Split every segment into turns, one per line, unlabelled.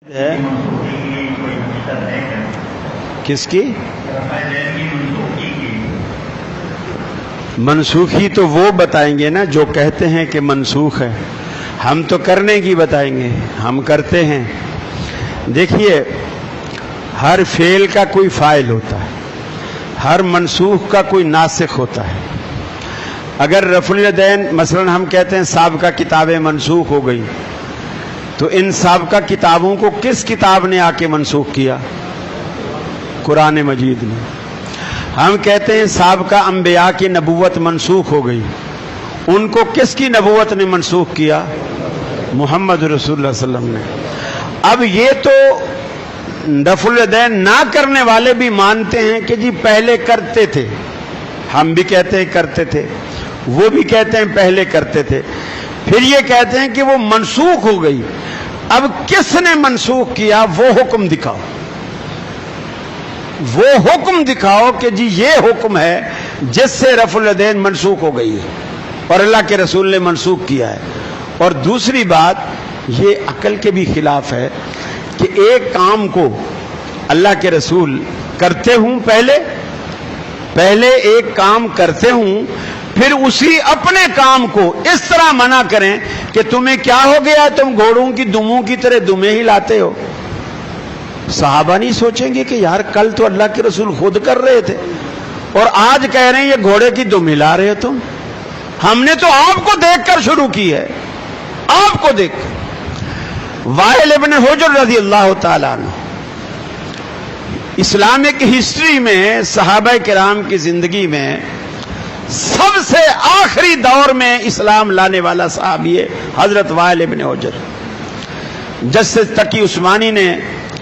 ہے کس کی منسوخی؟ تو وہ بتائیں گے نا جو کہتے ہیں کہ منسوخ ہے. ہم تو کرنے کی بتائیں گے، ہم کرتے ہیں. دیکھیے، ہر فعل کا کوئی فاعل ہوتا ہے، ہر منسوخ کا کوئی ناسخ ہوتا ہے. اگر رفع الیدین مثلا ہم کہتے ہیں سابقہ کتابیں منسوخ ہو گئی، تو ان سابقہ کتابوں کو کس کتاب نے آ کے منسوخ کیا؟ قرآن مجید نے. ہم کہتے ہیں سابقہ انبیاء کی نبوت منسوخ ہو گئی، ان کو کس کی نبوت نے منسوخ کیا؟ محمد رسول اللہ صلی اللہ علیہ وسلم نے. اب یہ تو رفع الیدین نہ کرنے والے بھی مانتے ہیں کہ جی پہلے کرتے تھے، ہم بھی کہتے ہیں کرتے تھے، وہ بھی کہتے ہیں پہلے کرتے تھے. پھر یہ کہتے ہیں کہ وہ منسوخ ہو گئی. اب کس نے منسوخ کیا؟ وہ حکم دکھاؤ، وہ حکم دکھاؤ کہ جی یہ حکم ہے جس سے رفع الیدین منسوخ ہو گئی ہے اور اللہ کے رسول نے منسوخ کیا ہے. اور دوسری بات، یہ عقل کے بھی خلاف ہے کہ ایک کام کو اللہ کے رسول کرتے ہوں، پہلے ایک کام کرتے ہوں، پھر اسی اپنے کام کو اس طرح منع کریں کہ تمہیں کیا ہو گیا، تم گھوڑوں کی دموں کی طرح دمیں ہی لاتے ہو. صحابہ نہیں سوچیں گے کہ یار کل تو اللہ کے رسول خود کر رہے تھے اور آج کہہ رہے ہیں یہ گھوڑے کی دم ہلا رہے ہو تم؟ ہم نے تو آپ کو دیکھ کر شروع کی ہے، آپ کو دیکھ کر. وائل ابن حجر رضی اللہ تعالیٰ عنہ اسلامک ہسٹری میں، صحابہ کرام کی زندگی میں سب سے آخری دور میں اسلام لانے والا صحابی ہے حضرت وائل ابن حجر. جسٹس تقی عثمانی نے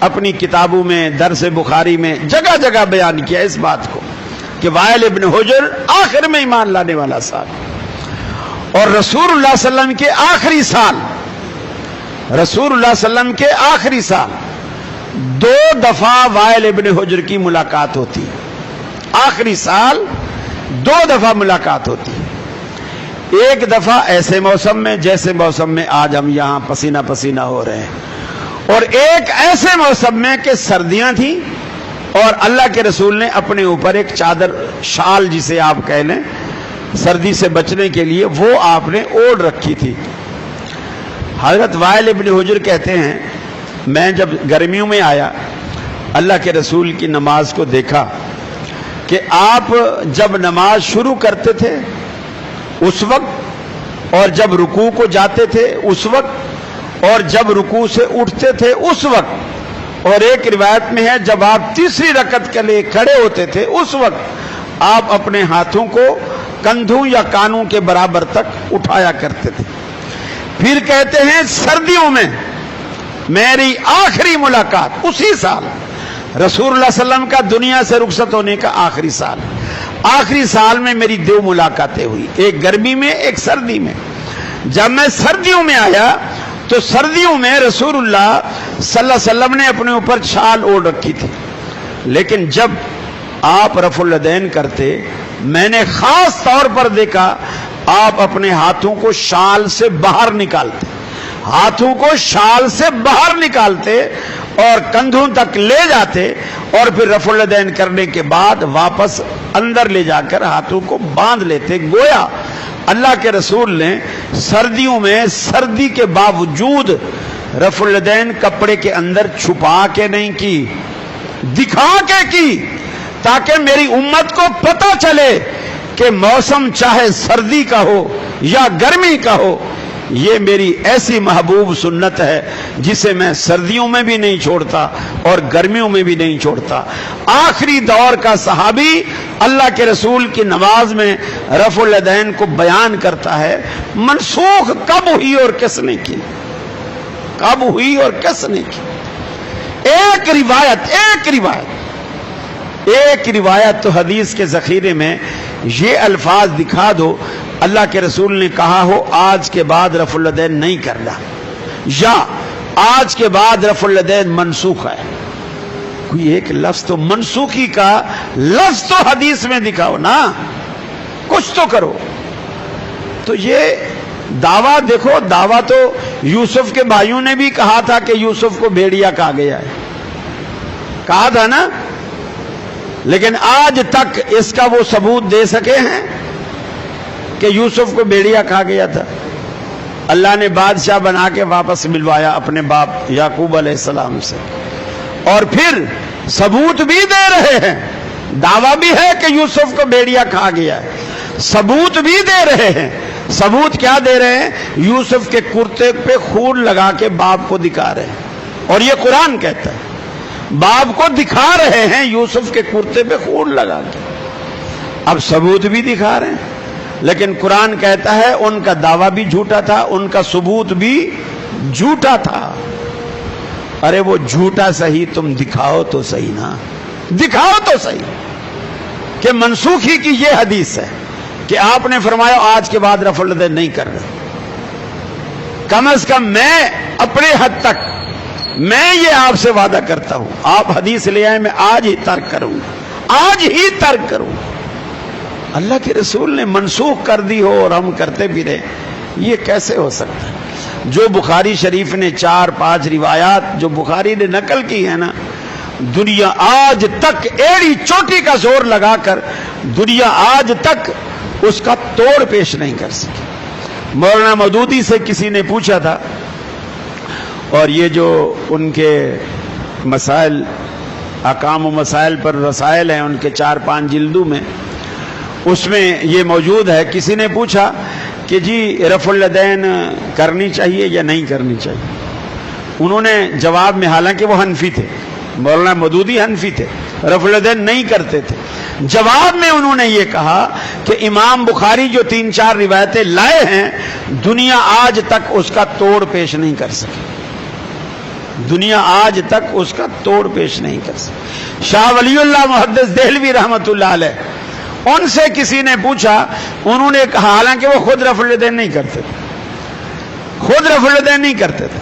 اپنی کتابوں میں، درس بخاری میں جگہ جگہ بیان کیا اس بات کو کہ وائل ابن حجر آخر میں ایمان لانے والا صحابی. اور رسول اللہ صلی اللہ علیہ وسلم کے آخری سال، رسول اللہ صلی اللہ علیہ وسلم کے آخری سال 2 دفعہ وائل ابن حجر کی ملاقات ہوتی. آخری سال 2 دفعہ ملاقات ہوتی. ایک دفعہ ایسے موسم میں جیسے موسم میں آج ہم یہاں پسینہ پسینہ ہو رہے ہیں، اور ایک ایسے موسم میں کہ سردیاں تھیں اور اللہ کے رسول نے اپنے اوپر ایک چادر، شال جسے آپ کہہ لیں، سردی سے بچنے کے لیے وہ آپ نے اوڑھ رکھی تھی. حضرت وائل ابن حجر کہتے ہیں میں جب گرمیوں میں آیا، اللہ کے رسول کی نماز کو دیکھا کہ آپ جب نماز شروع کرتے تھے اس وقت، اور جب رکوع کو جاتے تھے اس وقت، اور جب رکوع سے اٹھتے تھے اس وقت، اور ایک روایت میں ہے جب آپ تیسری رکعت کے لیے کھڑے ہوتے تھے اس وقت آپ اپنے ہاتھوں کو کندھوں یا کانوں کے برابر تک اٹھایا کرتے تھے. پھر کہتے ہیں سردیوں میں میری آخری ملاقات اسی سال، رسول اللہ صلی اللہ علیہ وسلم کا دنیا سے رخصت ہونے کا آخری سال، آخری سال میں میری 2 ملاقاتیں ہوئی، ایک گرمی میں ایک سردی میں. جب میں سردیوں میں آیا تو سردیوں میں رسول اللہ صلی اللہ علیہ وسلم نے اپنے اوپر چھال اوڑھ رکھی تھی، لیکن جب آپ رفع الیدین کرتے میں نے خاص طور پر دیکھا آپ اپنے ہاتھوں کو شال سے باہر نکالتے، ہاتھوں کو شال سے باہر نکالتے اور کندھوں تک لے جاتے، اور پھر رفع الیدین کرنے کے بعد واپس اندر لے جا کر ہاتھوں کو باندھ لیتے. گویا اللہ کے رسول نے سردیوں میں سردی کے باوجود رفع الیدین کپڑے کے اندر چھپا کے نہیں کی، دکھا کے کی، تاکہ میری امت کو پتہ چلے کہ موسم چاہے سردی کا ہو یا گرمی کا ہو، یہ میری ایسی محبوب سنت ہے جسے میں سردیوں میں بھی نہیں چھوڑتا اور گرمیوں میں بھی نہیں چھوڑتا. آخری دور کا صحابی اللہ کے رسول کی نماز میں رفع الیدین کو بیان کرتا ہے. منسوخ کب ہوئی اور کس نے کی؟ کب ہوئی اور کس نے کی؟ ایک روایت تو حدیث کے ذخیرے میں یہ الفاظ دکھا دو اللہ کے رسول نے کہا ہو آج کے بعد رفع الیدین نہیں کرنا، یا آج کے بعد رفع الیدین منسوخ ہے. کوئی ایک لفظ تو منسوخی کا لفظ تو حدیث میں دکھاؤ نا، کچھ تو کرو. تو یہ دعویٰ دیکھو، دعویٰ تو یوسف کے بھائیوں نے بھی کہا تھا کہ یوسف کو بھیڑیا کہا گیا ہے، کہا تھا نا، لیکن آج تک اس کا وہ ثبوت دے سکے ہیں کہ یوسف کو بھیڑیا کہا گیا تھا؟ اللہ نے بادشاہ بنا کے واپس ملوایا اپنے باپ یعقوب علیہ السلام سے، اور پھر ثبوت بھی دے رہے ہیں، دعویٰ بھی ہے کہ یوسف کو بھیڑیا کہا گیا ہے، ثبوت بھی دے رہے ہیں۔ ثبوت کیا دے رہے ہیں؟ یوسف کے کرتے پہ خون لگا کے باپ کو دکھا رہے ہیں، اور یہ قرآن کہتا ہے باپ کو دکھا رہے ہیں یوسف کے کرتے پہ خون لگا کے، اب ثبوت بھی دکھا رہے ہیں، لیکن قرآن کہتا ہے ان کا دعویٰ بھی جھوٹا تھا، ان کا ثبوت بھی جھوٹا تھا۔ ارے وہ جھوٹا صحیح، تم دکھاؤ تو صحیح نا، دکھاؤ تو صحیح کہ منسوخی کی یہ حدیث ہے کہ آپ نے فرمایا آج کے بعد رفع الیدین نہیں کر رہے، کم از کم میں اپنے حد تک میں یہ آپ سے وعدہ کرتا ہوں، آپ حدیث لے آئے میں آج ہی ترک کروں، آج ہی ترک کروں۔ اللہ کے رسول نے منسوخ کر دی ہو اور ہم کرتے بھی رہے، یہ کیسے ہو سکتا ہے؟ جو بخاری شریف نے 4-5 روایات جو بخاری نے نقل کی ہے نا، دنیا آج تک ایڑی چوٹی کا زور لگا کر دنیا آج تک اس کا توڑ پیش نہیں کر سکی۔ مولانا مودودی سے کسی نے پوچھا تھا، اور یہ جو ان کے مسائل، احکام و مسائل پر رسائل ہیں ان کے 4-5 جلدوں میں، اس میں یہ موجود ہے، کسی نے پوچھا کہ جی رفع الیدین کرنی چاہیے یا نہیں کرنی چاہیے؟ انہوں نے جواب میں، حالانکہ وہ حنفی تھے، مولانا مودودی حنفی تھے، رفع الیدین نہیں کرتے تھے، جواب میں انہوں نے یہ کہا کہ امام بخاری جو 3-4 روایتیں لائے ہیں دنیا آج تک اس کا توڑ پیش نہیں کر سکی، دنیا آج تک اس کا توڑ پیش نہیں کر سکی۔ شاہ ولی اللہ محدث دہلوی رحمت اللہ علیہ، ان سے کسی نے پوچھا، انہوں نے کہا، حالانکہ وہ خود رفع الیدین نہیں کرتے تھے، خود رفع الیدین نہیں کرتے تھے،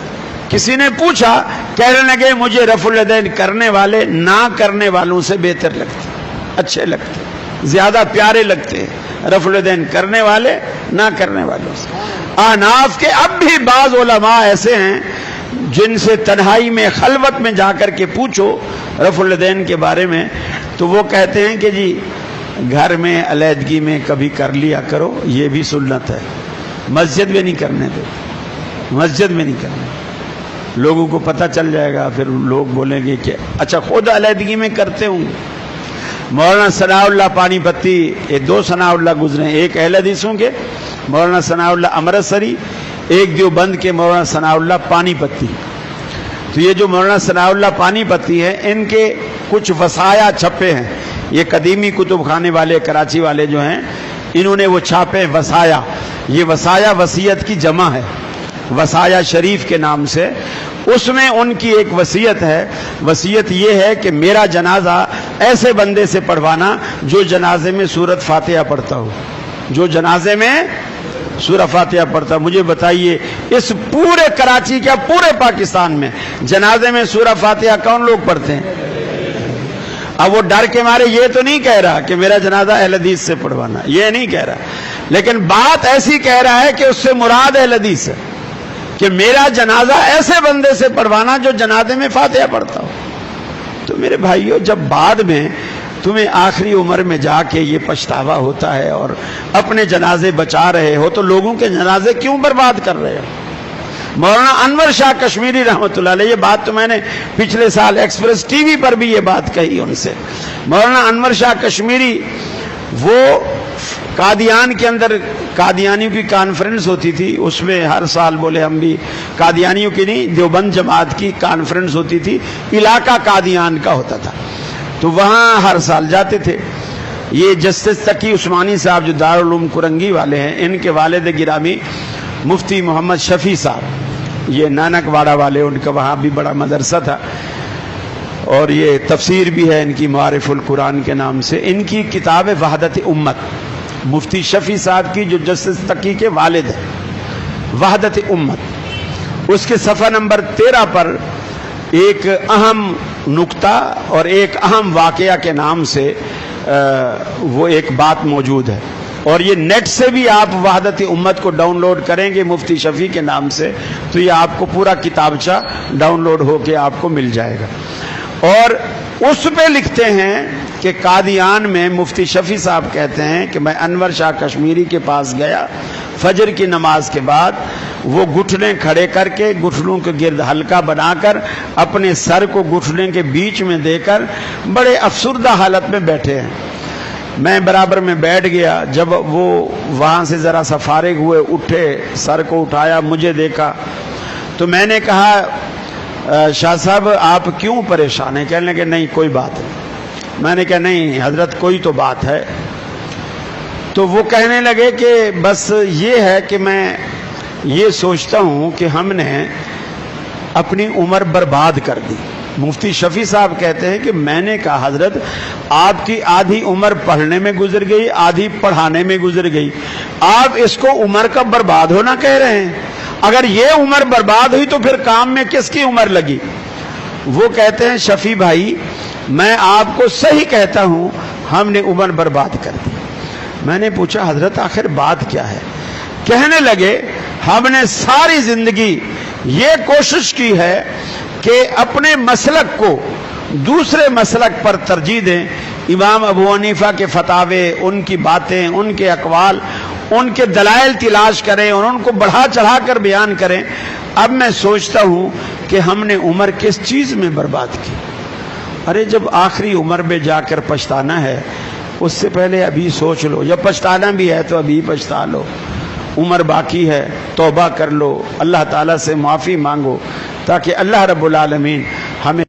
کسی نے پوچھا، کہنے لگے مجھے رفع الیدین کرنے والے نہ کرنے والوں سے بہتر لگتے، اچھے لگتے، زیادہ پیارے لگتے رفع الیدین کرنے والے نہ کرنے والوں سے۔ احناف کے اب بھی بعض علماء ایسے ہیں جن سے تنہائی میں خلوت میں جا کر کے پوچھو رفع الیدین کے بارے میں، تو وہ کہتے ہیں کہ جی گھر میں علیحدگی میں کبھی کر لیا کرو، یہ بھی سنت ہے، مسجد میں نہیں کرنے دو، مسجد میں نہیں کرنے، لوگوں کو پتہ چل جائے گا، پھر لوگ بولیں گے کہ اچھا خود علیحدگی میں کرتے ہوں گے۔ مولانا ثناء اللہ پانی پتی، یہ 2 ثناء اللہ گزرے ہیں، ایک اہل حدیثوں کے مولانا ثناء اللہ امرتسری، ایک دیوبند کے مولانا ثناء اللہ پانی پتی۔ تو یہ جو مولانا ثناء اللہ پانی پتی ہے، ان کے کچھ وصایا چھپے ہیں، یہ قدیمی کتب خانے والے کراچی والے جو ہیں، انہوں نے وہ چھاپے وصایا، یہ وصایا وصیت کی جمع ہے، وصایا شریف کے نام سے، اس میں ان کی ایک وصیت ہے، وصیت یہ ہے کہ میرا جنازہ ایسے بندے سے پڑھوانا جو جنازے میں سورۃ فاتحہ پڑھتا ہو، جو جنازے میں سورہ فاتحہ پڑھتا۔ مجھے بتائیے اس پورے کراچی کیا پورے پاکستان میں جنازے میں سورہ فاتحہ کون لوگ پڑھتے ہیں؟ اب وہ ڈر کے مارے یہ تو نہیں کہہ رہا کہ میرا جنازہ اہل حدیث سے پڑھوانا، یہ نہیں کہہ رہا، لیکن بات ایسی کہہ رہا ہے کہ اس سے مراد اہل حدیث ہے، کہ میرا جنازہ ایسے بندے سے پڑھوانا جو جنازے میں فاتحہ پڑھتا ہو۔ تو میرے بھائیو، جب بعد میں تمہیں آخری عمر میں جا کے یہ پچھتاوا ہوتا ہے اور اپنے جنازے بچا رہے ہو، تو لوگوں کے جنازے کیوں برباد کر رہے ہو؟ مولانا انور شاہ کشمیری رحمۃ اللہ علیہ، یہ بات تو میں نے پچھلے سال ایکسپریس ٹی وی پر بھی یہ بات کہی ان سے۔ مولانا انور شاہ کشمیری، وہ قادیان کے اندر قادیانیوں کی کانفرنس ہوتی تھی، اس میں ہر سال بولے ہم بھی، قادیانیوں کی نہیں، دیوبند جماعت کی کانفرنس ہوتی تھی، علاقہ قادیان کا ہوتا تھا، تو وہاں ہر سال جاتے تھے۔ یہ جسٹس تقی عثمانی صاحب جو دارالعلوم کرنگی والے ہیں، ان کے والد گرامی مفتی محمد شفیع صاحب، یہ نانک واڑہ والے، ان کا وہاں بھی بڑا مدرسہ تھا، اور یہ تفسیر بھی ہے ان کی معارف القرآن کے نام سے۔ ان کی کتاب وحدت امت، مفتی شفیع صاحب کی جو جسٹس تقی کے والد ہیں، وحدت امت، اس کے صفحہ نمبر 13 پر ایک اہم نکتہ اور ایک اہم واقعہ کے نام سے وہ ایک بات موجود ہے۔ اور یہ نیٹ سے بھی آپ وحدت امت کو ڈاؤن لوڈ کریں گے مفتی شفیع کے نام سے تو یہ آپ کو پورا کتابچہ ڈاؤن لوڈ ہو کے آپ کو مل جائے گا. اور اس پہ لکھتے ہیں کہ قادیان میں مفتی شفیع صاحب کہتے ہیں کہ میں انور شاہ کشمیری کے پاس گیا فجر کی نماز کے بعد. وہ گھٹنے کھڑے کر کے گھٹنوں کے گرد حلقہ بنا کر اپنے سر کو گھٹنے کے بیچ میں دے کر بڑے افسردہ حالت میں بیٹھے ہیں. میں برابر میں بیٹھ گیا. جب وہ وہاں سے ذرا سا فارغ ہوئے اٹھے سر کو اٹھایا مجھے دیکھا تو میں نے کہا شاہ صاحب آپ کیوں پریشان ہیں؟ کہنے لگے نہیں کوئی بات نہیں. میں نے کہا نہیں حضرت کوئی تو بات ہے. تو وہ کہنے لگے کہ بس یہ ہے کہ میں یہ سوچتا ہوں کہ ہم نے اپنی عمر برباد کر دی. مفتی شفیع صاحب کہتے ہیں کہ میں نے کہا حضرت آپ کی آدھی عمر پڑھنے میں گزر گئی آدھی پڑھانے میں گزر گئی, آپ اس کو عمر کا برباد ہونا کہہ رہے ہیں. اگر یہ عمر برباد ہوئی تو پھر کام میں کس کی عمر لگی؟ وہ کہتے ہیں شفیع بھائی میں آپ کو صحیح کہتا ہوں ہم نے عمر برباد کر دی. میں نے پوچھا حضرت آخر بات کیا ہے؟ کہنے لگے ہم نے ساری زندگی یہ کوشش کی ہے کہ اپنے مسلک کو دوسرے مسلک پر ترجیح دیں. امام ابو حنیفہ کے فتاوے ان کی باتیں ان کے اقوال ان کے دلائل تلاش کریں اور ان کو بڑھا چڑھا کر بیان کریں. اب میں سوچتا ہوں کہ ہم نے عمر کس چیز میں برباد کی. ارے جب آخری عمر میں جا کر پچھتانا ہے اس سے پہلے ابھی سوچ لو, یا پچھتانا بھی ہے تو ابھی پچھتا لو. عمر باقی ہے توبہ کر لو اللہ تعالیٰ سے معافی مانگو تاکہ اللہ رب العالمین ہمیں